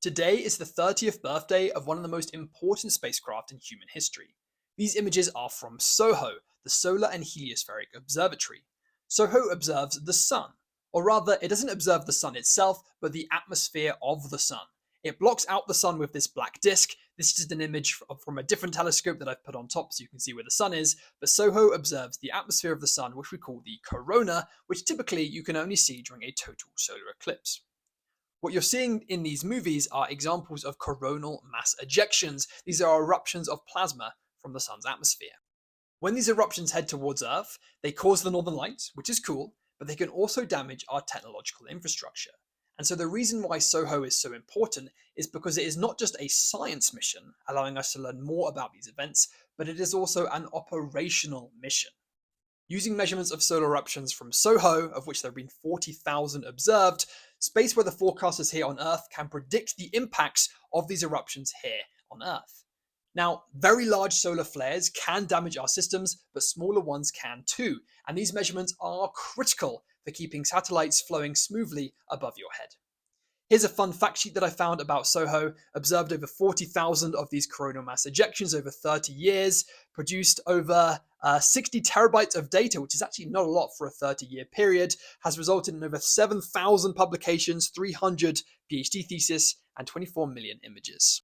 Today is the 30th birthday of one of the most important spacecraft in human history. These images are from SOHO, the Solar and Heliospheric Observatory. SOHO observes the Sun, or rather, it doesn't observe the Sun itself, but the atmosphere of the Sun. It blocks out the Sun with this black disk. This is an image from a different telescope that I've put on top so you can see where the Sun is, but SOHO observes the atmosphere of the Sun, which we call the corona, which typically you can only see during a total solar eclipse. What you're seeing in these movies are examples of coronal mass ejections. These are eruptions of plasma from the sun's atmosphere. When these eruptions head towards Earth, they cause the northern lights, which is cool, but they can also damage our technological infrastructure. And so the reason why SOHO is so important is because it is not just a science mission, allowing us to learn more about these events, but it is also an operational mission. Using measurements of solar eruptions from SOHO, of which there have been 40,000 observed, space weather forecasters here on Earth can predict the impacts of these eruptions here on Earth. Now, very large solar flares can damage our systems, but smaller ones can too, and these measurements are critical for keeping satellites flowing smoothly above your head. Here's a fun fact sheet that I found about SOHO. Observed over 40,000 of these coronal mass ejections over 30 years, produced over 60 terabytes of data, which is actually not a lot for a 30-year period, has resulted in over 7,000 publications, 300 PhD theses, and 24 million images.